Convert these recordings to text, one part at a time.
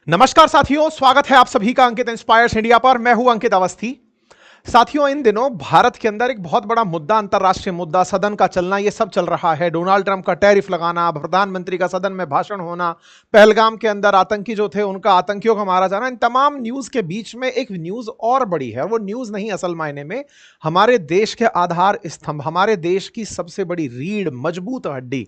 नमस्कार साथियों, स्वागत है आप सभी का अंकित इंस्पायर्स इंडिया पर। मैं हूं अंकित अवस्थी। साथियों, इन दिनों भारत के अंदर एक बहुत बड़ा मुद्दा, अंतर्राष्ट्रीय मुद्दा, सदन का चलना, ये सब चल रहा है। डोनाल्ड ट्रंप का टैरिफ लगाना, प्रधानमंत्री का सदन में भाषण होना, पहलगाम के अंदर आतंकी जो थे उनका आतंकियों का मारा जाना, इन तमाम न्यूज के बीच में एक न्यूज और बड़ी है। वो न्यूज नहीं, असल मायने में हमारे देश के आधार स्तंभ, हमारे देश की सबसे बड़ी रीढ़, मजबूत हड्डी,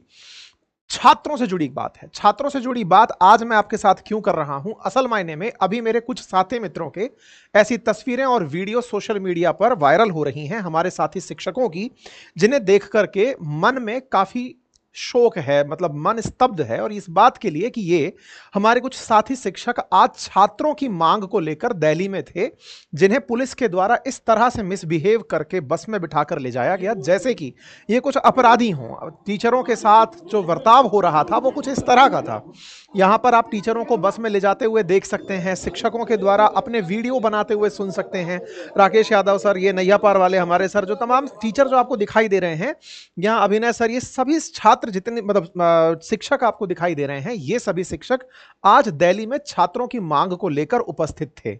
छात्रों से जुड़ी बात है। छात्रों से जुड़ी बात आज मैं आपके साथ क्यों कर रहा हूं? असल मायने में अभी मेरे कुछ साथी मित्रों के ऐसी तस्वीरें और वीडियो सोशल मीडिया पर वायरल हो रही हैं, हमारे साथी शिक्षकों की, जिन्हें देख करके मन में काफी शोक है, मतलब मन स्तब्ध है। और इस बात के लिए कि ये हमारे कुछ साथी शिक्षक आज छात्रों की मांग को लेकर दिल्ली में थे, जिन्हें पुलिस के द्वारा इस तरह से मिसबिहेव करके बस में बिठाकर ले जाया गया जैसे कि ये कुछ अपराधी हों। टीचरों के साथ जो बर्ताव हो रहा था वो कुछ इस तरह का था। यहां पर आप टीचरों को बस में ले जाते हुए देख सकते हैं, शिक्षकों के द्वारा अपने वीडियो बनाते हुए सुन सकते हैं। राकेश यादव सर, ये नैया पार वाले हमारे सर, जो तमाम टीचर जो आपको दिखाई दे रहे हैं, यहाँ अभिनय सर, ये सभी छात्र जितने, मतलब शिक्षक आपको दिखाई दे रहे हैं, ये सभी शिक्षक आज दिल्ली में छात्रों की मांग को लेकर उपस्थित थे।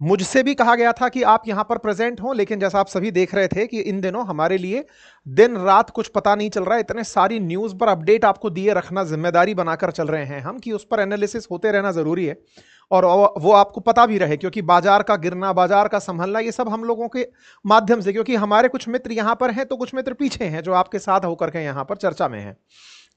मुझसे भी कहा गया था कि आप यहां पर प्रेजेंट हो, लेकिन जैसा आप सभी देख रहे थे कि इन दिनों हमारे लिए दिन रात कुछ पता नहीं चल रहा है। इतने सारी न्यूज पर अपडेट आपको दिए रखना जिम्मेदारी बनाकर चल रहे हैं हम, कि उस पर एनालिसिस होते रहना जरूरी है और वो आपको पता भी रहे, क्योंकि बाजार का गिरना, बाजार का संभलना, ये सब हम लोगों के माध्यम से, क्योंकि हमारे कुछ मित्र यहां पर हैं तो कुछ मित्र पीछे हैं जो आपके साथ होकर के यहां पर चर्चा में हैं।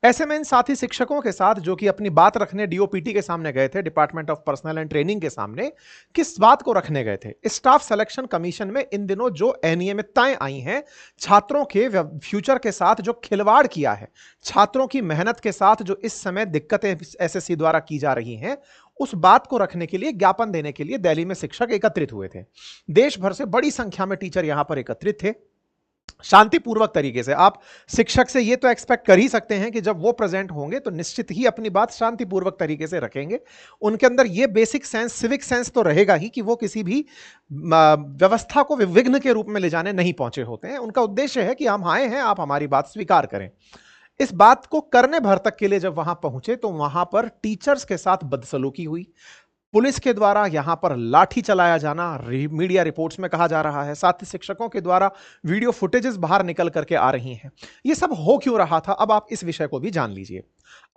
ऐसे में इन साथी शिक्षकों के साथ, जो कि अपनी बात रखने डीओपीटी के सामने गए थे, department of personal and training के सामने, किस बात को रखने गए थे? स्टाफ सिलेक्शन कमीशन में इन दिनों जो अनियमितताएं आई हैं, छात्रों के फ्यूचर के साथ जो खिलवाड़ किया है, छात्रों की मेहनत के साथ जो इस समय दिक्कतें एसएससी द्वारा की जा रही हैं, उस बात को रखने के लिए, ज्ञापन देने के लिए दिल्ली में शिक्षक एकत्रित हुए थे। देश भर से बड़ी संख्या में टीचर यहां पर एकत्रित थे। शांतिपूर्वक तरीके से आप शिक्षक से ये तो एक्सपेक्ट कर ही सकते हैं कि जब वो प्रेजेंट होंगे तो निश्चित ही अपनी बात शांतिपूर्वक तरीके से रखेंगे। उनके अंदर ये बेसिक सेंस, सिविक सेंस तो रहेगा ही कि वो किसी भी व्यवस्था को विघ्न के रूप में ले जाने नहीं पहुंचे होते हैं। उनका उद्देश्य है कि हम आए हैं, आप हमारी बात स्वीकार करें। इस बात को करने भर तक के लिए जब वहां पहुंचे तो वहां पर टीचर्स के साथ बदसलूकी हुई। पुलिस के द्वारा यहां पर लाठी चलाया जाना मीडिया रिपोर्ट्स में कहा जा रहा है। साथ ही शिक्षकों के द्वारा वीडियो फुटेजेस बाहर निकल करके आ रही हैं। ये सब हो क्यों रहा था, अब आप इस विषय को भी जान लीजिए।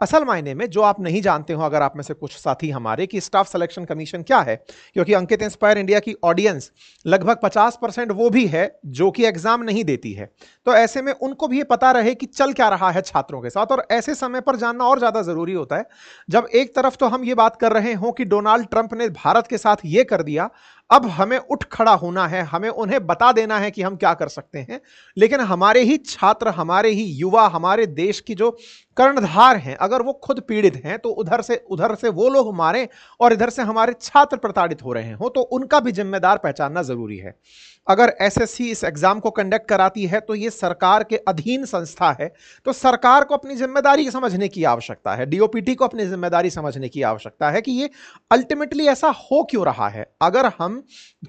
असल मायने में जो आप नहीं जानते हो, अगर आप में से कुछ साथी हमारे, कि स्टाफ सिलेक्शन कमीशन क्या है, क्योंकि अंकित इंस्पायर इंडिया की ऑडियंस लगभग 50% वो भी है जो कि एग्जाम नहीं देती है। तो ऐसे में उनको भी ये पता रहे कि चल क्या रहा है छात्रों के साथ, और ऐसे समय पर जानना और ज्यादा जरूरी होता है जब एक तरफ तो हम ये बात कर रहे हो कि डोनाल्ड ट्रंप ने भारत के साथ ये कर दिया, अब हमें उठ खड़ा होना है, हमें उन्हें बता देना है कि हम क्या कर सकते हैं। लेकिन हमारे ही छात्र, हमारे ही युवा, हमारे देश की जो कर्णधार हैं, अगर वो खुद पीड़ित हैं तो उधर से वो लोग मारे और इधर से हमारे छात्र प्रताड़ित हो रहे हो, तो उनका भी जिम्मेदार पहचानना जरूरी है। अगर एसएससी इस एग्जाम को कंडक्ट कराती है तो ये सरकार के अधीन संस्था है, तो सरकार को अपनी जिम्मेदारी समझने की आवश्यकता है, डीओपीटी को अपनी जिम्मेदारी समझने की आवश्यकता है कि ये अल्टीमेटली ऐसा हो क्यों रहा है। अगर हम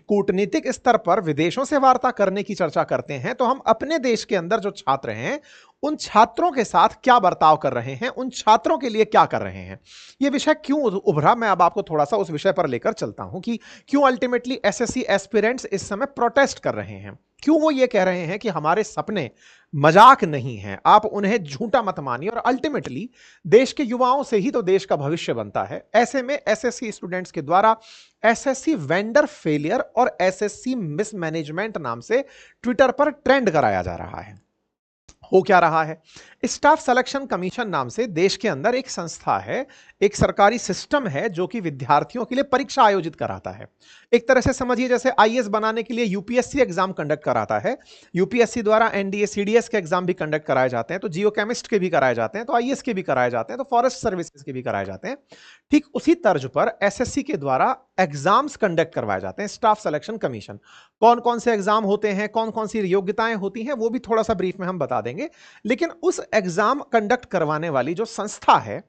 कूटनीतिक स्तर पर विदेशों से वार्ता करने की चर्चा करते हैं तो हम अपने देश के अंदर जो छात्र हैं, उन छात्रों के साथ क्या बर्ताव कर रहे हैं, उन छात्रों के लिए क्या कर रहे हैं। यह विषय क्यों उभरा, मैं अब आपको थोड़ा सा उस विषय पर लेकर चलता हूं कि क्यों अल्टीमेटली एसएससी एस्पिरेंट्स इस समय प्रोटेस्ट कर रहे हैं। क्यों वो ये कह रहे हैं कि हमारे सपने मजाक नहीं हैं, आप उन्हें झूठा मत मानिए, और अल्टीमेटली देश के युवाओं से ही तो देश का भविष्य बनता है। ऐसे में एसएससी स्टूडेंट्स के द्वारा एसएससी वेंडर फेलियर और एसएससी मिसमैनेजमेंट नाम से ट्विटर पर ट्रेंड कराया जा रहा है। हो क्या रहा है? स्टाफ सिलेक्शन कमीशन नाम से देश के अंदर एक संस्था है, एक सरकारी सिस्टम है जो कि विद्यार्थियों के लिए परीक्षा आयोजित कराता है। एक तरह से समझिए जैसे आईएएस बनाने के लिए यूपीएससी एग्जाम कंडक्ट कराता है, यूपीएससी द्वारा एनडीए सीडीएस के एग्जाम भी कंडक्ट कराए जाते हैं, तो जियोकेमिस्ट के भी कराए जाते हैं, तो आईएएस के भी कराए जाते हैं, तो फॉरेस्ट सर्विसेज के भी कराए जाते हैं। ठीक उसी तर्ज पर एसएससी के द्वारा एग्जाम्स कंडक्ट करवाए जाते हैं, स्टाफ सिलेक्शन कमीशन। कौन कौन से एग्जाम होते हैं, कौन कौन सी योग्यताएं होती हैं, वो भी थोड़ा सा ब्रीफ में हम बता देंगे। लेकिन उस एग्जाम कंडक्ट करवाने वाली जो संस्था है,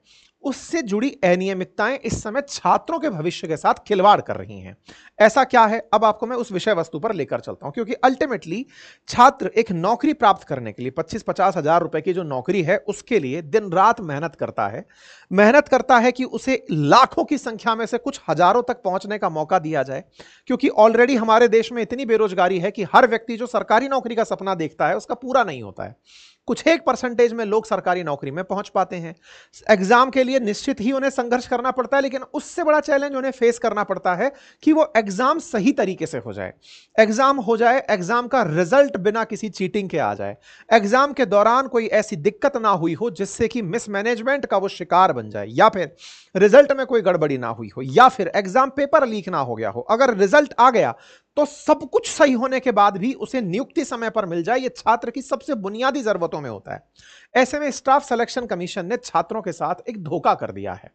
उससे जुड़ी अनियमितताएं इस समय छात्रों के भविष्य के साथ खिलवाड़ कर रही हैं। ऐसा क्या है, अब आपको मैं उस विषय वस्तु पर लेकर चलता हूं, क्योंकि अल्टीमेटली छात्र एक नौकरी प्राप्त करने के लिए 25-50 हजार रुपए की जो नौकरी है उसके लिए दिन रात मेहनत करता है कि उसे लाखों की संख्या में से कुछ हजारों तक पहुंचने का मौका दिया जाए, क्योंकि ऑलरेडी हमारे देश में इतनी बेरोजगारी है कि हर व्यक्ति जो सरकारी नौकरी का सपना देखता है उसका पूरा नहीं होता है। कुछ एक परसेंटेज में लोग सरकारी नौकरी में पहुंच पाते हैं। एग्जाम के लिए निश्चित ही उन्हें संघर्ष करना पड़ता है, लेकिन उससे बड़ा चैलेंज उन्हें फेस करना पड़ता है कि वो एग्जाम सही तरीके से हो जाए, एग्जाम हो जाए, एग्जाम का रिजल्ट बिना किसी चीटिंग के आ जाए, एग्जाम के दौरान कोई ऐसी दिक्कत ना हुई हो जिससे कि मिसमैनेजमेंट का वो शिकार बन जाए, या फिर रिजल्ट में कोई गड़बड़ी ना हुई हो, या फिर एग्जाम पेपर लीक ना हो गया हो। अगर रिजल्ट आ गया तो सब कुछ सही होने के बाद भी उसे नियुक्ति समय पर मिल जाए, यह छात्र की सबसे बुनियादी जरूरतों में होता है। ऐसे में स्टाफ सिलेक्शन कमीशन ने छात्रों के साथ एक धोखा कर दिया है।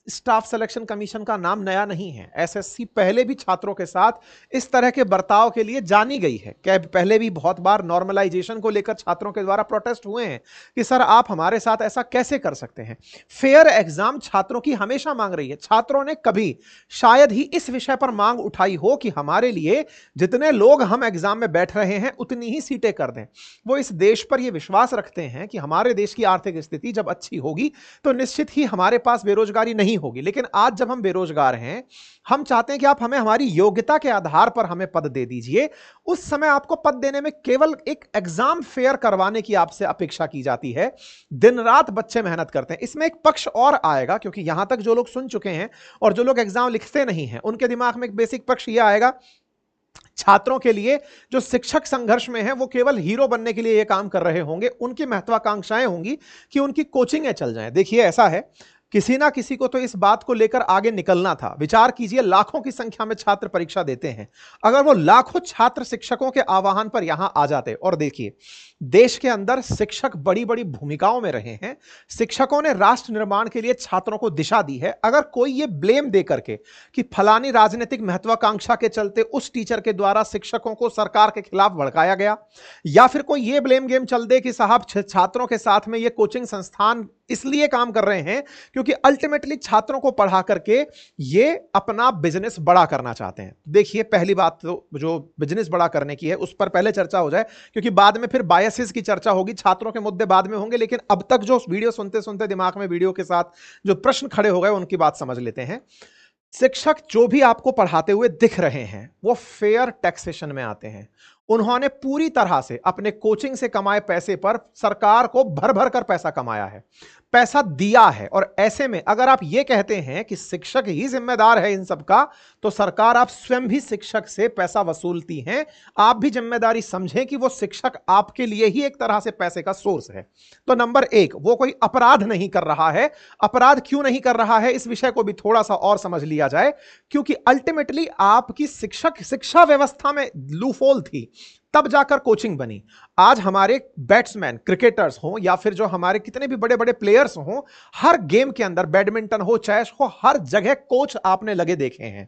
स्टाफ सिलेक्शन कमीशन का नाम नया नहीं है, एसएससी पहले भी छात्रों के साथ इस तरह के बर्ताव के लिए जानी गई है। क्या पहले भी बहुत बार नॉर्मलाइजेशन को लेकर छात्रों के द्वारा प्रोटेस्ट हुए हैं कि सर आप हमारे साथ ऐसा कैसे कर सकते हैं। फेयर एग्जाम छात्रों की हमेशा मांग रही है। छात्रों ने कभी शायद ही इस विषय पर मांग उठाई हो कि हमारे लिए जितने लोग हम एग्जाम में बैठ रहे हैं उतनी ही सीटें कर दें। वो इस देश पर यह विश्वास रखते हैं कि हमारे देश की आर्थिक स्थिति जब अच्छी होगी तो निश्चित ही हमारे पास बेरोजगारी नहीं होगी। लेकिन आज जब हम बेरोजगार हैं, हम चाहते हैं कि आप हमें हमारी योग्यता के आधार पर हमें पद दे दीजिए। उस समय आपको पद देने में केवल एक एग्जाम फेयर करवाने की आपसे अपेक्षा की जाती है। दिन रात बच्चे मेहनत करते हैं। इसमें एक पक्ष और आएगा, क्योंकि यहां तक जो लोग सुन चुके हैं और जो लोग एग्जाम लिखते नहीं हैं उनके दिमाग में एक बेसिक पक्ष यह आएगा, छात्रों के लिए जो शिक्षक संघर्ष में है वो केवल हीरो बनने के लिए ये काम कर रहे होंगे, उनकी महत्वाकांक्षाएं होंगी कि उनकी कोचिंगें चल जाएं। देखिए ऐसा है, किसी ना किसी को तो इस बात को लेकर आगे निकलना था। विचार कीजिए, लाखों की संख्या में छात्र परीक्षा देते हैं। अगर वो लाखों छात्र शिक्षकों के आह्वान पर यहां आ जाते, और देखिए देश के अंदर शिक्षक बड़ी बड़ी भूमिकाओं में रहे हैं, शिक्षकों ने राष्ट्र निर्माण के लिए छात्रों को दिशा दी है। अगर कोई ये ब्लेम दे करके कि फलानी राजनीतिक महत्वाकांक्षा के चलते उस टीचर के द्वारा शिक्षकों को सरकार के खिलाफ भड़काया गया, या फिर कोई ये ब्लेम गेम चल दे कि साहब छात्रों के साथ में ये कोचिंग संस्थान इसलिए काम कर रहे हैं क्योंकि अल्टीमेटली छात्रों को पढ़ा करके ये अपना बिजनेस बड़ा करना चाहते हैं। देखिए पहली बात तो जो बिजनेस बड़ा करने की है उस पर पहले चर्चा हो जाए, क्योंकि बाद में फिर बायसेस की चर्चा होगी, छात्रों के मुद्दे बाद में होंगे। लेकिन अब तक जो वीडियो सुनते सुनते दिमाग में वीडियो के साथ जो प्रश्न खड़े हो गए उनकी बात समझ लेते हैं। शिक्षक जो भी आपको पढ़ाते हुए दिख रहे हैं वो फेयर टैक्सेशन में आते हैं। उन्होंने पूरी तरह से अपने कोचिंग से कमाए पैसे पर सरकार को भर भर कर पैसा कमाया है, पैसा दिया है। और ऐसे में अगर आप यह कहते हैं कि शिक्षक ही जिम्मेदार है इन सब का, तो सरकार आप स्वयं भी शिक्षक से पैसा वसूलती हैं। आप भी जिम्मेदारी समझें कि वो शिक्षक आपके लिए ही एक तरह से पैसे का सोर्स है। तो नंबर एक, वो कोई अपराध नहीं कर रहा है। अपराध क्यों नहीं कर रहा है इस विषय को भी थोड़ा सा और समझ लिया जाए, क्योंकि अल्टीमेटली आपकी शिक्षा व्यवस्था में लूफोल थी, तब जाकर कोचिंग बनी। आज हमारे बैट्समैन, क्रिकेटर्स हो या फिर जो हमारे कितने भी बड़े बड़े प्लेयर्स हो, हर गेम के अंदर, बैडमिंटन हो, चेस हो, हर जगह कोच आपने लगे देखे हैं।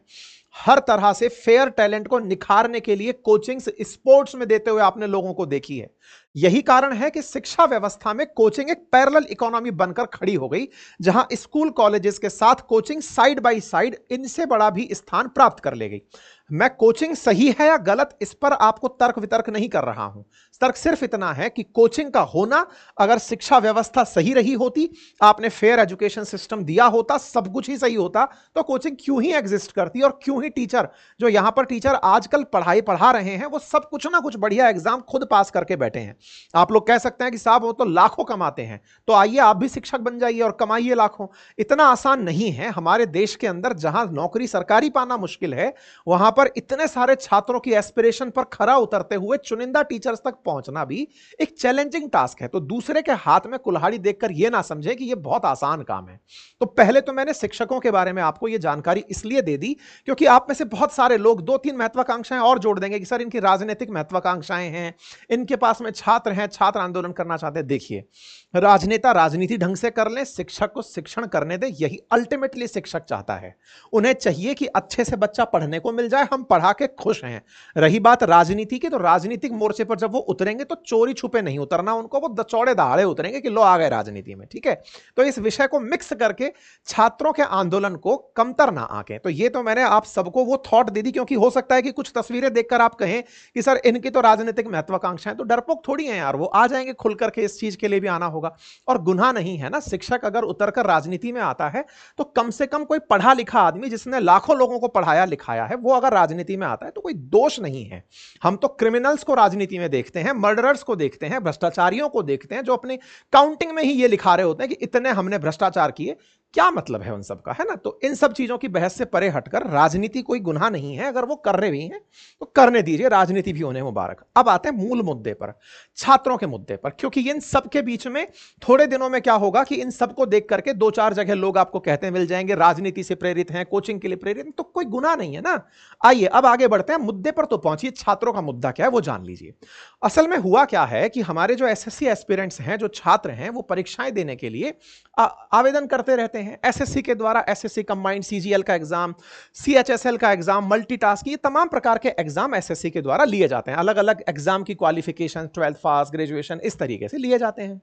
हर तरह से फेयर टैलेंट को निखारने के लिए कोचिंग्स स्पोर्ट्स में देते हुए आपने लोगों को देखी है। यही कारण है कि शिक्षा व्यवस्था में कोचिंग एक पैरेलल इकोनॉमी बनकर खड़ी हो गई, जहां स्कूल कॉलेजेस के साथ कोचिंग साइड बाय साइड इनसे बड़ा भी स्थान प्राप्त कर ले गई। मैं कोचिंग सही है या गलत इस पर आपको तर्क वितर्क नहीं कर रहा हूं। तर्क सिर्फ इतना है कि कोचिंग का होना, अगर शिक्षा व्यवस्था सही रही होती, आपने फेयर एजुकेशन सिस्टम दिया होता, सब कुछ ही सही होता, तो कोचिंग क्यों ही एग्जिस्ट करती, और क्यों ही टीचर जो यहां पर टीचर आजकल पढ़ाई पढ़ा रहे हैं वो सब कुछ ना कुछ बढ़िया एग्जाम खुद पास करके बैठे हैं। आप लोग कह सकते हैं कि साहब वो तो लाखों कमाते हैं, तो आइए आप भी शिक्षक बन जाइए और कमाइए लाखों। इतना आसान नहीं है। हमारे देश के अंदर जहां नौकरी सरकारी पाना मुश्किल है, वहां पर इतने सारे छात्रों की एस्पिरेशन पर खरा उतरते हुए चुनिंदा टीचर्स तक पहुंचना भी एक चैलेंजिंग टास्क है। तो दूसरे के हाथ में कुल्हाड़ी देखकर यह ना समझे कि यह बहुत आसान काम है। तो पहले तो मैंने शिक्षकों के बारे में आपको यह जानकारी इसलिए दे दी क्योंकि आप में से बहुत सारे लोग 2-3 महत्वाकांक्षाएं और जोड़ देंगे कि सर इनकी राजनीतिक महत्वाकांक्षाएं हैं, इनके पास में छात्र हैं, छात्र आंदोलन करना चाहते हैं, देखिए राजनेता राजनीति ढंग से कर लें, शिक्षक को शिक्षण करने दें, यही अल्टीमेटली शिक्षक चाहता है। उन्हें चाहिए कि अच्छे से बच्चा पढ़ने को मिल जाए, हम पढ़ा के खुश हैं। रही बात राजनीति की, तो राजनीतिक मोर्चे पर जब वो उतरेंगे तो चोरी छुपे नहीं उतरना उनको, वो चौड़े दहाड़े उतरेंगे कि लो आ गए राजनीति में, ठीक है। तो इस विषय को मिक्स करके छात्रों के आंदोलन को कमतर ना आके, तो ये तो मैंने आप सबको वो थॉट दे दी, क्योंकि हो सकता है कि कुछ तस्वीरें देखकर आप कहें कि सर इनकी तो राजनीतिक महत्वाकांक्षाएं, तो डरपोक थोड़ी है यार, वो आ जाएंगे खुल करके, इस चीज के लिए भी आना होगा। और गुनाह नहीं है ना, शिक्षक अगर उतरकर राजनीति में आता है तो कम से कम कोई पढ़ा लिखा आदमी जिसने लाखों लोगों को पढ़ाया लिखाया है, वो अगर राजनीति में आता है तो कोई दोष नहीं है। हम तो क्रिमिनल्स को राजनीति में देखते हैं, मर्डरर्स को देखते हैं, भ्रष्टाचारियों को देखते हैं, जो अपनी काउंटिंग में ही ये लिखा रहे होते हैं कि इतने हमने भ्रष्टाचार किए। क्या मतलब है उन सब का, है ना। तो इन सब चीजों की बहस से परे हटकर राजनीति कोई गुनाह नहीं है, अगर वो कर रहे भी हैं तो करने दीजिए, राजनीति भी उन्हें मुबारक। अब आते हैं मूल मुद्दे पर, छात्रों के मुद्दे पर, क्योंकि इन सब के बीच में थोड़े दिनों में क्या होगा कि इन सबको देख करके दो चार जगह लोग आपको कहते मिल जाएंगे राजनीति से प्रेरित हैं, कोचिंग के लिए प्रेरित हैं, तो कोई गुनाह नहीं है ना। आइए अब आगे बढ़ते हैं, मुद्दे पर तो पहुंचिए, छात्रों का मुद्दा क्या है वो जान लीजिए। असल में हुआ क्या है कि हमारे जो एसएससी एस्पिरेंट्स हैं, जो छात्र हैं, वो परीक्षाएं देने के लिए आवेदन करते रहते हैं। एसएससी के द्वारा एसएससी कंबाइंड, सीजीएल का एग्जाम, सीएचएसएल का एग्जाम, मल्टीटास्क, ये तमाम प्रकार के एग्जाम एसएससी के द्वारा लिए जाते हैं। अलग अलग एग्जाम की क्वालिफिकेशन, 12th पास, ग्रेजुएशन, इस तरीके से लिए जाते हैं।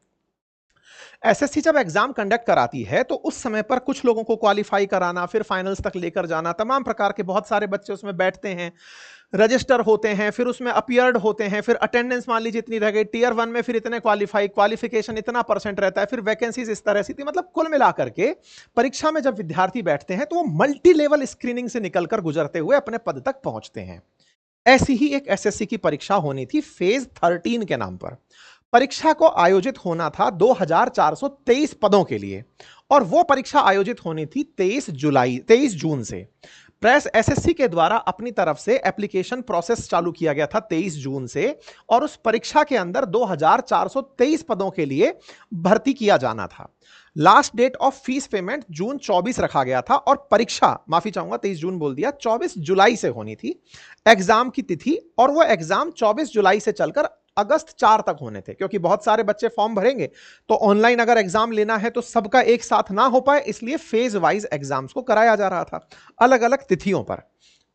एसएससी जब एग्जाम कंडक्ट कराती है तो उस समय पर कुछ लोगों को क्वालिफाई कराना, फिर फाइनल्स तक लेकर जाना, तमाम प्रकार के बहुत सारे बच्चे उसमें बैठते हैं, रजिस्टर होते हैं, फिर उसमें अपीयर्ड होते हैं, फिर अटेंडेंस मान लीजिए इतनी रह गई, टीयर 1 में फिर इतने क्वालिफिकेशन इतना परसेंट रहता है, फिर वैकेंसीज इस तरह से थी। मतलब कुल मिलाकर के परीक्षा में जब विद्यार्थी बैठते हैं तो वो मल्टी लेवल स्क्रीनिंग से निकलकर गुजरते हुए अपने पद तक पहुंचते हैं। ऐसी ही एक एसएससी की परीक्षा होनी थी फेज 13 के नाम पर। परीक्षा को आयोजित होना था 2423 पदों के लिए, और वो परीक्षा आयोजित होनी थी 23 जून से। प्रेस एसएससी के द्वारा अपनी तरफ से एप्लीकेशन प्रोसेस चालू किया गया था 23 जून से, और उस परीक्षा के अंदर 2423 पदों के लिए भर्ती किया जाना था। Last date of fees payment June 24 रखा गया था, और परीक्षा, माफी चाहूंगा 23 जून बोल दिया, 24 जुलाई से होनी थी एग्जाम की तिथि, और वो एग्जाम 24 जुलाई से चलकर अगस्त 4 तक होने थे। क्योंकि बहुत सारे बच्चे फॉर्म भरेंगे तो ऑनलाइन अगर एग्जाम लेना है तो सबका एक साथ ना हो पाए, इसलिए फेज वाइज एग्जाम्स को कराया जा रहा था अलग अलग तिथियों पर।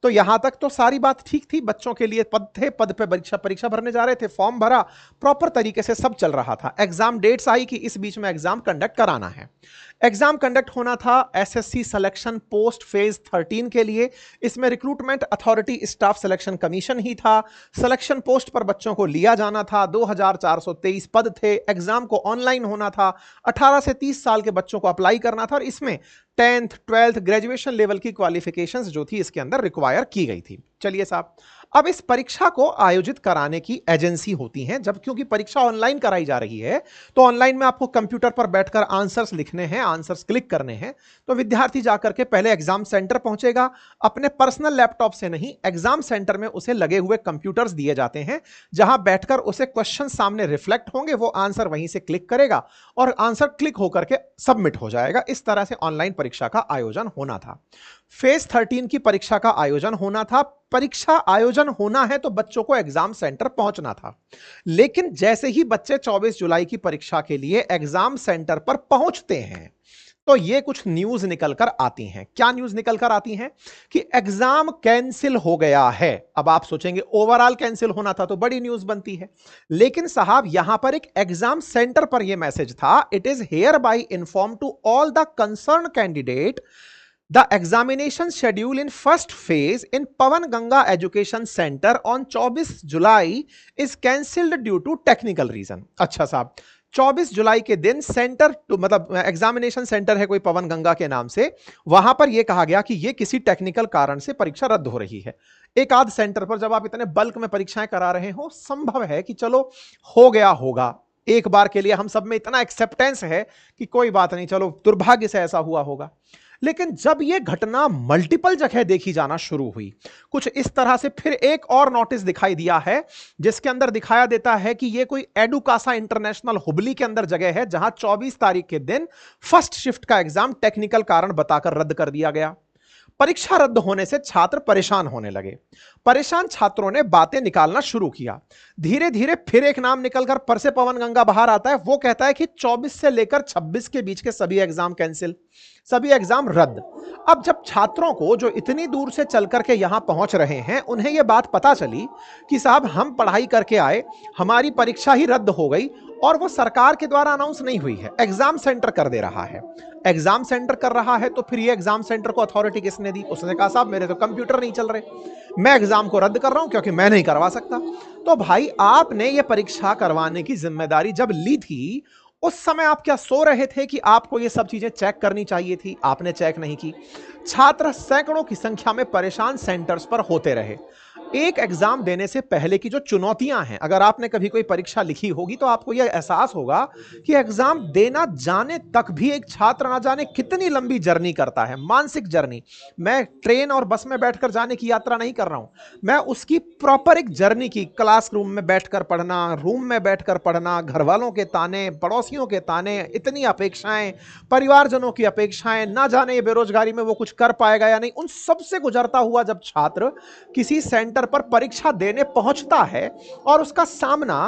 तो यहां तक तो सारी बात ठीक थी, बच्चों के लिए पद थे, पद पे परीक्षा भरने जा रहे थे, फॉर्म भरा, प्रॉपर तरीके से सब चल रहा था। एग्जाम डेट्स आई कि इस बीच में एग्जाम कंडक्ट कराना है। एग्जाम कंडक्ट होना था एसएससी सिलेक्शन पोस्ट फेज 13 के लिए। इसमें recruitment authority staff selection commission ही था। सिलेक्शन पोस्ट पर बच्चों को लिया जाना था, 2423 पद थे। एग्जाम को ऑनलाइन होना था, 18 से 30 साल के बच्चों को अप्लाई करना था, और इसमें 10th 12th ग्रेजुएशन लेवल की क्वालिफिकेशंस जो थी इसके अंदर रिक्वायर की गई थी। चलिए साहब, अब इस परीक्षा को आयोजित कराने की एजेंसी होती हैं। जब क्योंकि परीक्षा ऑनलाइन कराई जा रही है तो ऑनलाइन में आपको कंप्यूटर पर बैठकर आंसर्स लिखने हैं, आंसर्स क्लिक करने हैं। तो विद्यार्थी जाकर के पहले एग्जाम सेंटर पहुंचेगा, अपने पर्सनल लैपटॉप से नहीं, एग्जाम सेंटर में उसे लगे हुए कंप्यूटर्स दिए जाते हैं, जहां बैठकर उसे क्वेश्चन सामने रिफ्लेक्ट होंगे, वो आंसर वहीं से क्लिक करेगा और आंसर क्लिक होकर के सबमिट हो जाएगा। इस तरह से ऑनलाइन परीक्षा का आयोजन होना था। फेज 13 की परीक्षा का आयोजन होना था। परीक्षा आयोजन होना है तो बच्चों को एग्जाम सेंटर पहुंचना था। लेकिन जैसे ही बच्चे 24 जुलाई की परीक्षा के लिए एग्जाम सेंटर पर पहुंचते हैं तो ये कुछ न्यूज निकलकर आती हैं। क्या न्यूज निकलकर आती हैं? कि एग्जाम कैंसिल हो गया है। अब आप सोचेंगे ओवरऑल कैंसिल होना था तो बड़ी न्यूज बनती है, लेकिन साहब यहां पर एक एग्जाम सेंटर पर यह मैसेज था, it is hereby inform to all the concern candidate The examination schedule in first phase in Pawan Ganga Education Center on 24 July is cancelled due to technical reason। अच्छा साहब, 24 जुलाई के दिन centre मतलब examination centre है कोई पवन गंगा के नाम से, वहां पर यह कहा गया कि यह किसी टेक्निकल कारण से परीक्षा रद्द हो रही है। एक आध सेंटर पर जब आप इतने बल्क में परीक्षाएं करा रहे हो, संभव है कि चलो हो गया होगा, एक बार के लिए हम सब में इतना एक्सेप्टेंस है कि कोई बात नहीं, चलो दुर्भाग्य से ऐसा हुआ होगा। लेकिन जब यह घटना मल्टीपल जगह देखी जाना शुरू हुई, कुछ इस तरह से फिर एक और नोटिस दिखाई दिया है जिसके अंदर दिखाया देता है कि यह कोई एडुकासा इंटरनेशनल हुबली के अंदर जगह है जहां 24 तारीख के दिन फर्स्ट शिफ्ट का एग्जाम टेक्निकल कारण बताकर रद्द कर दिया गया। परीक्षा रद्द होने से छात्र परेशान होने लगे। परेशान छात्रों ने बातें निकालना शुरू किया। धीरे धीरे फिर एक नाम निकलकर पर से पवन गंगा बाहर आता है। वो कहता है कि 24 से लेकर 26 के बीच के सभी एग्जाम कैंसिल, सभी एग्जाम रद्द। अब जब छात्रों को जो इतनी दूर से चल करके यहां पहुंच रहे हैं, उन्हें यह बात पता चली कि साहब हम पढ़ाई करके आए, हमारी परीक्षा ही रद्द हो गई और वो सरकार के द्वारा अनाउंस नहीं हुई है, एग्जाम सेंटर कर दे रहा है। एग्जाम सेंटर कर रहा है तो फिर ये एग्जाम सेंटर को अथॉरिटी किसने दी? उसने कहा साहब मेरे तो कंप्यूटर नहीं चल रहे, मैं एग्जाम को रद्द कर रहा हूं क्योंकि मैं नहीं करवा सकता। तो भाई आपने ये परीक्षा करवाने की जिम्मेदारी जब ली थी, उस समय आप क्या सो रहे थे कि आपको ये सब चीजें चेक करनी चाहिए थी? आपने चेक नहीं की। छात्र सैकड़ों की संख्या में परेशान सेंटर्स पर होते रहे। एक एग्जाम देने से पहले की जो चुनौतियां हैं, अगर आपने कभी कोई परीक्षा लिखी होगी तो आपको यह एहसास होगा कि एग्जाम देना जाने तक भी एक छात्र ना जाने कितनी लंबी जर्नी करता है, मानसिक जर्नी। मैं ट्रेन और बस में बैठकर जाने की यात्रा नहीं कर रहा हूं, मैं उसकी प्रॉपर एक जर्नी की, क्लासरूम में बैठकर पढ़ना, रूम में बैठकर पढ़ना, घर वालों के ताने, पड़ोसियों के ताने, इतनी अपेक्षाएं, परिवारजनों की अपेक्षाएं, ना जाने ये बेरोजगारी में वो कुछ कर पाएगा या नहीं, उन सबसे गुजरता हुआ जब छात्र किसी सेंटर पर परीक्षा देने पहुंचता है और उसका सामना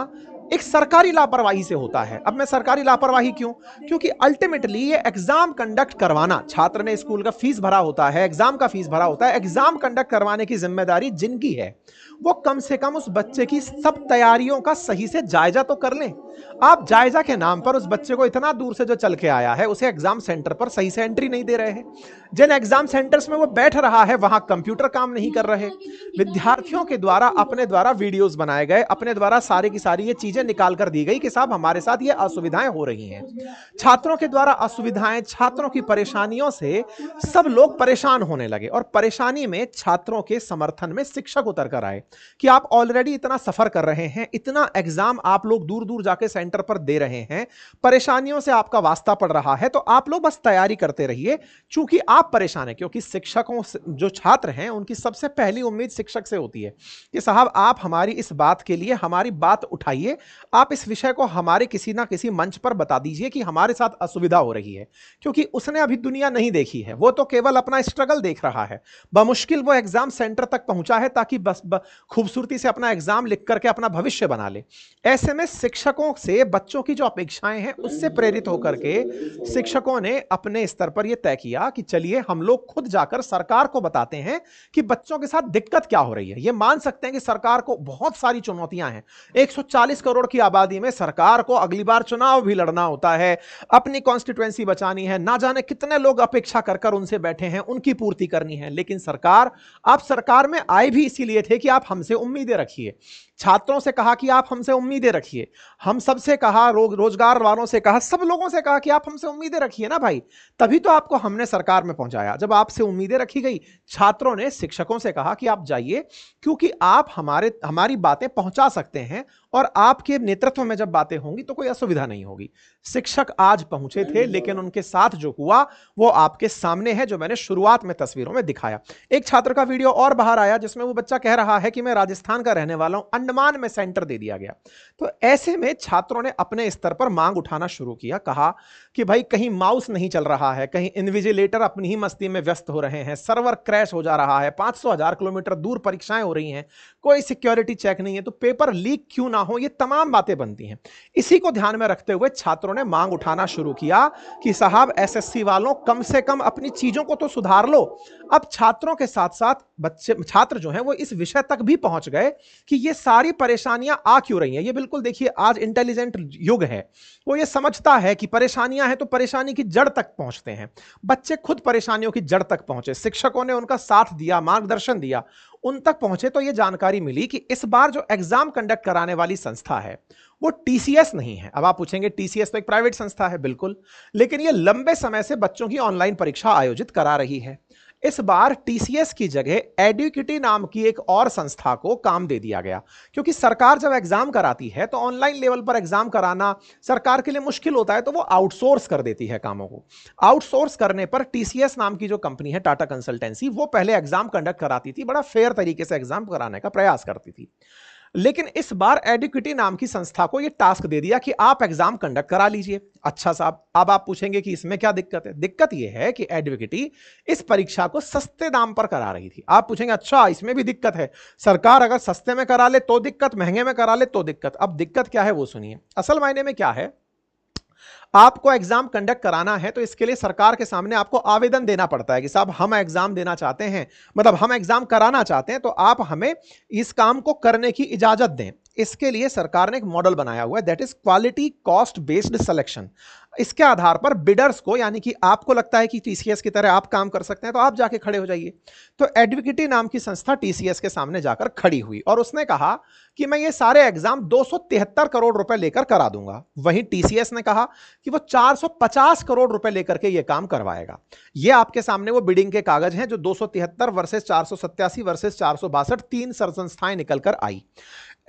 एक सरकारी लापरवाही से होता है। अब मैं सरकारी लापरवाही क्यों? क्योंकि अल्टीमेटली ये एग्जाम कंडक्ट करवाना, छात्र ने स्कूल का फीस भरा होता है, एग्जाम का फीस भरा होता है, एग्जाम कंडक्ट करवाने की जिम्मेदारी जिनकी है वो कम से कम उस बच्चे की सब तैयारियों का सही से जायजा तो कर लें। आप जायजा के नाम पर उस बच्चे को इतना दूर से जो चल के आया है उसे एग्जाम सेंटर पर सही से एंट्री नहीं दे रहे हैं। जिन एग्जाम सेंटर्स में वो बैठ रहा है वहां कंप्यूटर काम नहीं कर रहे, विद्यार्थियों के द्वारा अपने द्वारा वीडियोस बनाए गए, अपने द्वारा सारी की सारी ये चीजें निकाल कर दी गई कि साहब हमारे साथ ये असुविधाएं हो रही हैं। छात्रों के द्वारा असुविधाएं, छात्रों की परेशानियों से सब लोग परेशान होने लगे और परेशानी में छात्रों के समर्थन में शिक्षक उतर कर आए कि आप ऑलरेडी इतना सफर कर रहे हैं, इतना एग्जाम आप लोग दूर दूर जाके सेंटर पर दे रहे हैं, परेशानियों से आपका वास्ता पड़ रहा है, तो आप लोग बस तैयारी करते रहिए। चूंकि आप परेशान हैं, क्योंकि शिक्षकों जो छात्र हैं उनकी सबसे पहली उम्मीद शिक्षक से होती है कि साहब आप हमारी इस बात के लिए हमारी बात उठाइए, आप इस विषय को हमारे किसी ना किसी मंच पर बता दीजिए कि हमारे साथ असुविधा हो रही है। क्योंकि उसने अभी दुनिया नहीं देखी है, वो तो केवल अपना स्ट्रगल देख रहा है। बमुश्किल वो एग्जाम सेंटर तक पहुंचा है ताकि बस खूबसूरती से अपना एग्जाम लिख करके अपना भविष्य बना ले। ऐसे में शिक्षकों से बच्चों की जो अपेक्षाएं हैं उससे प्रेरित होकर के शिक्षकों ने अपने स्तर पर यह तय किया कि चलिए हम लोग खुद जाकर सरकार को बताते हैं कि बच्चों के साथ दिक्कत क्या हो रही है। ये मान सकते हैं कि सरकार को बहुत सारी चुनौतियां हैं, 140 करोड़ की आबादी में सरकार को अगली बार चुनाव भी लड़ना होता है, अपनी कॉन्स्टिट्यूएंसी बचानी है, ना जाने कितने लोग अपेक्षा कर कर उनसे बैठे हैं, उनकी पूर्ति करनी है। लेकिन सरकार, आप सरकार में आए भी इसीलिए थे कि आप हमसे उम्मीदें रखिए। छात्रों से कहा कि आप हमसे उम्मीदें रखिए, हम सबसे कहा, रोजगार वालों से कहा, सब लोगों से कहा कि आप हमसे उम्मीदें रखिए ना भाई, तभी तो आपको हमने सरकार में पहुंचाया। जब आपसे उम्मीदें रखी गई, छात्रों ने शिक्षकों से कहा कि आप जाइए, क्योंकि आप हमारी बातें पहुंचा सकते हैं और आपके नेतृत्व में जब बातें होंगी तो कोई असुविधा नहीं होगी। शिक्षक आज पहुंचे थे, लेकिन उनके साथ जो हुआ वो आपके सामने है, जो मैंने शुरुआत में तस्वीरों में दिखाया। एक छात्र का वीडियो और बाहर आया जिसमें वो बच्चा कह रहा है कि मैं राजस्थान का रहने वाला हूं, अंडमान में सेंटर दे दिया गया। तो ऐसे में छात्रों ने अपने स्तर पर मांग उठाना शुरू किया, कहा कि भाई कहीं माउस नहीं चल रहा है, कहीं इन्विजिलेटर अपनी ही मस्ती में व्यस्त हो रहे हैं, सर्वर क्रैश हो जा रहा है, 500,000 किलोमीटर दूर परीक्षाएं हो रही हैं, कोई सिक्योरिटी चेक नहीं है, तो पेपर लीक क्यों ना हो, ये तमाम बातें बनती हैं। इसी को ध्यान में रखते हुए छात्रों ने मांग उठाना शुरू किया कि साहब एसएससी वालों कम से कम अपनी चीजों को तो सुधार लो। अब छात्रों के साथ साथ छात्र जो हैं वो इस विषय तक भी पहुंच गए कि ये सारी परेशानियां आ क्यों रही हैं। ये बिल्कुल देखिए, आज इंटेलिजेंट युग है, वो ये समझता है कि परेशानियां हैं तो परेशानी की जड़ तक पहुंचते हैं। बच्चे खुद परेशानियों की जड़ तक पहुंचे, शिक्षकों ने उनका साथ दिया, मार्गदर्शन दिया, उन तक पहुंचे तो यह जानकारी मिली कि इस बार जो एग्जाम कंडक्ट कराने वाली संस्था है वो टीसीएस नहीं है। अब आप पूछेंगे टीसीएस तो एक प्राइवेट संस्था है, बिल्कुल, लेकिन यह लंबे समय से बच्चों की ऑनलाइन परीक्षा आयोजित करा रही है। इस बार टीसीएस की जगह एडुकिटी नाम की एक और संस्था को काम दे दिया गया, क्योंकि सरकार जब एग्जाम कराती है तो ऑनलाइन लेवल पर एग्जाम कराना सरकार के लिए मुश्किल होता है, तो वो आउटसोर्स कर देती है कामों को। आउटसोर्स करने पर टीसीएस नाम की जो कंपनी है, टाटा कंसल्टेंसी, वो पहले एग्जाम कंडक्ट कराती थी, बड़ा फेयर तरीके से एग्जाम कराने का प्रयास करती थी। लेकिन इस बार एडुकेटी नाम की संस्था को यह टास्क दे दिया कि आप एग्जाम कंडक्ट करा लीजिए। अच्छा साहब, अब आप पूछेंगे कि इसमें क्या दिक्कत है। दिक्कत यह है कि एडुकेटी इस परीक्षा को सस्ते दाम पर करा रही थी। आप पूछेंगे अच्छा इसमें भी दिक्कत है, सरकार अगर सस्ते में करा ले तो दिक्कत, महंगे में करा ले तो दिक्कत। अब दिक्कत क्या है वो सुनिए। असल मायने में क्या है, आपको एग्जाम कंडक्ट कराना है तो इसके लिए सरकार के सामने आपको आवेदन देना पड़ता है कि साहब हम एग्जाम देना चाहते हैं, मतलब हम एग्जाम कराना चाहते हैं, तो आप हमें इस काम को करने की इजाजत दें। इसके लिए सरकार ने एक मॉडल बनाया हुआ है, that is quality cost based selection. इसके आधार पर बिडर्स को, यानी कि आपको लगता है कि टीसीएस की तरह आप काम कर सकते हैं तो आप जाके खड़े हो जाइए। तो एडुकेटी नाम की संस्था टीसीएस के सामने जाकर खड़ी हुई और उसने कहा कि मैं ये सारे एग्जाम 273 करोड़ रुपए लेकर करा दूंगा। वहीं टीसीएस ने कहा कि वो 450 करोड़ रुपए लेकर के ये काम करवाएगा। ये आपके सामने वो बिडिंग के कागज हैं जो 273 वर्सेस 487 वर्सेस 462 तीन संस्थाएं निकलकर आई।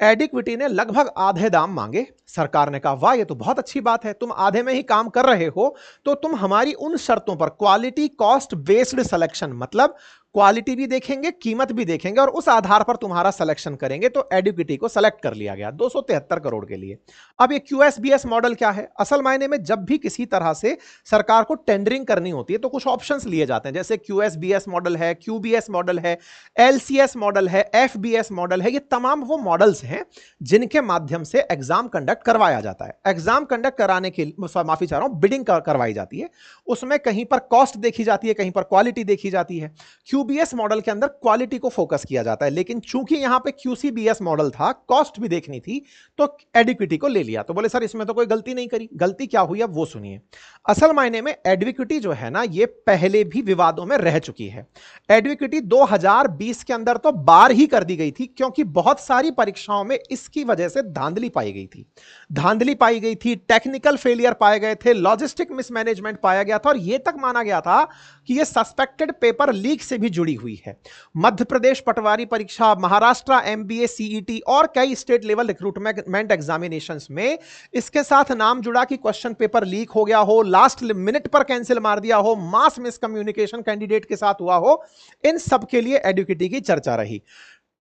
एडिक्विटी ने लगभग आधे दाम मांगे। सरकार ने कहा वाह ये तो बहुत अच्छी बात है, तुम आधे में ही काम कर रहे हो तो तुम हमारी उन शर्तों पर क्वालिटी कॉस्ट बेस्ड सिलेक्शन, मतलब क्वालिटी भी देखेंगे, कीमत भी देखेंगे और उस आधार पर तुम्हारा सिलेक्शन करेंगे। तो एडुकेटी को सेलेक्ट कर लिया गया 273 करोड़ के लिए। अब ये क्यूएसबीएस मॉडल क्या है? असल मायने में जब भी किसी तरह से सरकार को टेंडरिंग करनी होती है तो कुछ ऑप्शंस लिए जाते हैं, जैसे क्यूएसबीएस मॉडल है, क्यूबीएस मॉडल है, एलसीएस मॉडल है, एफबीएस मॉडल है। ये तमाम वो मॉडल्स हैं जिनके माध्यम से एग्जाम कंडक्ट करवाया जाता है। एग्जाम कंडक्ट कराने के, माफी चाह रहा हूं, बिडिंग करवाई जाती है। उसमें कहीं पर कॉस्ट देखी जाती है, कहीं पर क्वालिटी देखी जाती है। क्यूबीएस मॉडल के अंदर क्वालिटी को फोकस किया जाता है, लेकिन चूंकि यहां पे क्यूसीबीएस मॉडल था, कॉस्ट भी देखनी थी, तो एडुकेटी को ले लिया। तो बोले सर इसमें तो कोई गलती नहीं करी। गलती क्या हुई अब वो सुनिए। असल मायने में एडुकेटी जो है ना, ये पहले भी विवादों में रह चुकी है। एडुकेटी 2020 के अंदर तो बार ही कर दी गई थी, क्योंकि बहुत सारी परीक्षाओं में इसकी वजह से धांधली पाई गई थी। धांधली पाई गई थी, टेक्निकल फेलियर पाए गए थे, लॉजिस्टिक मिसमैनेजमेंट पाया गया था और यह तक माना गया था कि यह सस्पेक्टेड पेपर लीक से भी जुड़ी हुई है। मध्य प्रदेश पटवारी परीक्षा, महाराष्ट्र एमबीए सीईटी और कई स्टेट लेवल रिक्रूटमेंट एग्जामिनेशंस में इसके साथ नाम जुड़ा कि क्वेश्चन पेपर लीक हो गया हो, लास्ट मिनट पर कैंसिल मार दिया हो, मास मिसकम्युनिकेशन कैंडिडेट के साथ हुआ हो। इन सब के लिए एडुकेटी की चर्चा रही।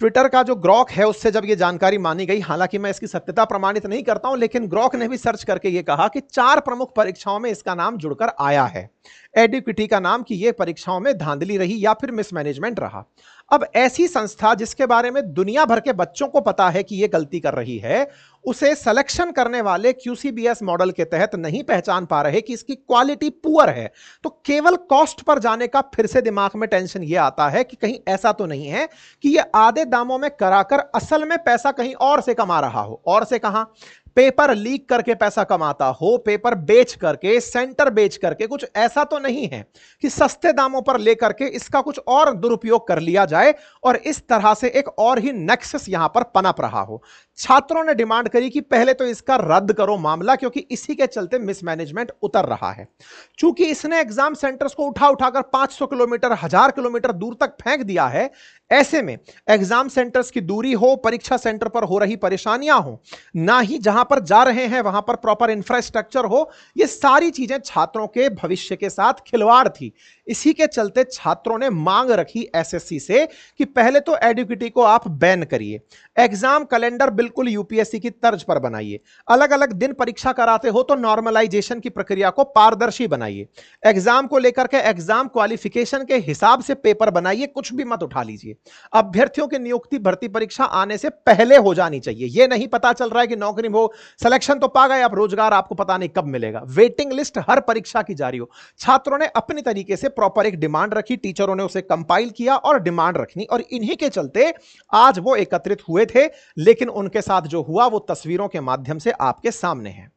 ट्विटर का जो ग्रॉक है उससे जब ये जानकारी मानी गई, हालांकि मैं इसकी सत्यता प्रमाणित नहीं करता हूं, लेकिन ग्रॉक ने भी सर्च करके ये कहा कि 4 प्रमुख परीक्षाओं में इसका नाम जुड़कर आया है, एडुकेटी का नाम, कि ये परीक्षाओं में धांधली रही या फिर मिसमैनेजमेंट रहा। अब ऐसी संस्था जिसके बारे में दुनिया भर के बच्चों को पता है कि ये गलती कर रही है, उसे सिलेक्शन करने वाले क्यूसीबीएस मॉडल के तहत नहीं पहचान पा रहे कि इसकी क्वालिटी पुअर है, तो केवल कॉस्ट पर जाने का फिर से दिमाग में टेंशन ये आता है कि कहीं ऐसा तो नहीं है कि ये आधे दामों में कराकर असल में पैसा कहीं और से कमा रहा हो। और से कहां? पेपर लीक करके पैसा कमाता हो, पेपर बेच करके, सेंटर बेच करके। कुछ ऐसा तो नहीं है कि सस्ते दामों पर लेकर के इसका कुछ और दुरुपयोग कर लिया जाए और इस तरह से एक और ही नेक्सस यहां पर पनप रहा हो। छात्रों ने डिमांड करी कि पहले तो इसका रद्द करो मामला, क्योंकि इसी के चलते मिसमैनेजमेंट उतर रहा है। चूंकि इसने एग्जाम सेंटर्स को उठा उठाकर 500 किलोमीटर, 1000 किलोमीटर दूर तक फेंक दिया है, ऐसे में एग्जाम सेंटर्स की दूरी हो, परीक्षा सेंटर पर हो रही परेशानियां हो, ना ही जहां पर जा रहे हैं वहां पर प्रॉपर इंफ्रास्ट्रक्चर हो, ये सारी चीजें छात्रों के भविष्य के साथ खिलवाड़ थी। इसी के चलते छात्रों ने मांग रखी एसएससी से कि पहले तो एडुकेटी को आप बैन करिए, एग्जाम कैलेंडर बिल्कुल यूपीएससी की तर्ज पर बनाइए, अलग अलग दिन परीक्षा कराते हो तो नॉर्मलाइजेशन की प्रक्रिया को पारदर्शी बनाइए, एग्जाम को लेकर के एग्जाम क्वालिफिकेशन के हिसाब से पेपर बनाइए, कुछ भी मत उठा लीजिए। अभ्यर्थियों की नियुक्ति भर्ती परीक्षा आने से पहले हो जानी चाहिए। यह नहीं पता चल रहा है कि नौकरी में हो, सिलेक्शन तो पा गए, अब रोजगार आपको पता नहीं कब मिलेगा। वेटिंग लिस्ट हर परीक्षा की जारी हो। छात्रों ने अपनी तरीके से प्रॉपर एक डिमांड रखी, टीचरों ने उसे कंपाइल किया और डिमांड रखनी, और इन्हीं के चलते आज वो एकत्रित हुए थे। लेकिन उनके साथ जो हुआ वो तस्वीरों के माध्यम से आपके सामने है।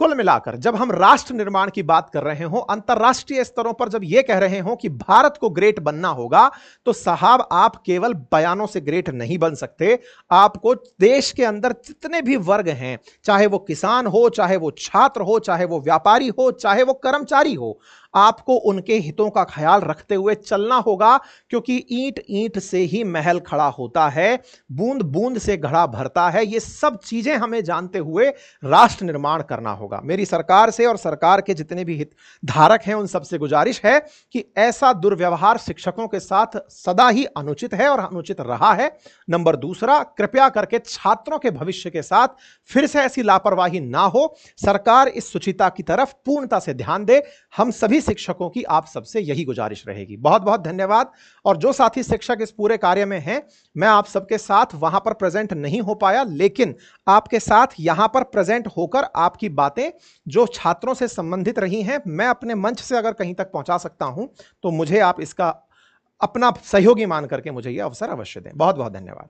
कुल मिलाकर जब हम राष्ट्र निर्माण की बात कर रहे हो, अंतरराष्ट्रीय स्तरों पर जब यह कह रहे हो कि भारत को ग्रेट बनना होगा, तो साहब आप केवल बयानों से ग्रेट नहीं बन सकते। आपको देश के अंदर जितने भी वर्ग हैं, चाहे वो किसान हो, चाहे वो छात्र हो, चाहे वो व्यापारी हो, चाहे वो कर्मचारी हो, आपको उनके हितों का ख्याल रखते हुए चलना होगा, क्योंकि ईंट ईंट से ही महल खड़ा होता है, बूंद बूंद से घड़ा भरता है। ये सब चीजें हमें जानते हुए राष्ट्र निर्माण करना होगा। मेरी सरकार से और सरकार के जितने भी हित धारक हैं उन सबसे गुजारिश है कि ऐसा दुर्व्यवहार शिक्षकों के साथ सदा ही अनुचित है और अनुचित रहा है। नंबर दूसरा, कृपया करके छात्रों के भविष्य के साथ फिर से ऐसी लापरवाही ना हो। सरकार इस सुचिता की तरफ पूर्णता से ध्यान दे। हम सभी शिक्षकों की आप सबसे यही गुजारिश रहेगी। बहुत बहुत धन्यवाद। और जो साथी शिक्षक इस पूरे कार्य में हैं, मैं आप सबके साथ वहां पर प्रेजेंट नहीं हो पाया, लेकिन आपके साथ यहां पर प्रेजेंट होकर आपकी बातें जो छात्रों से संबंधित रही हैं, मैं अपने मंच से अगर कहीं तक पहुंचा सकता हूं तो मुझे आप इसका अपना सहयोगी मान करके मुझे यह अवसर अवश्य दें। बहुत बहुत धन्यवाद।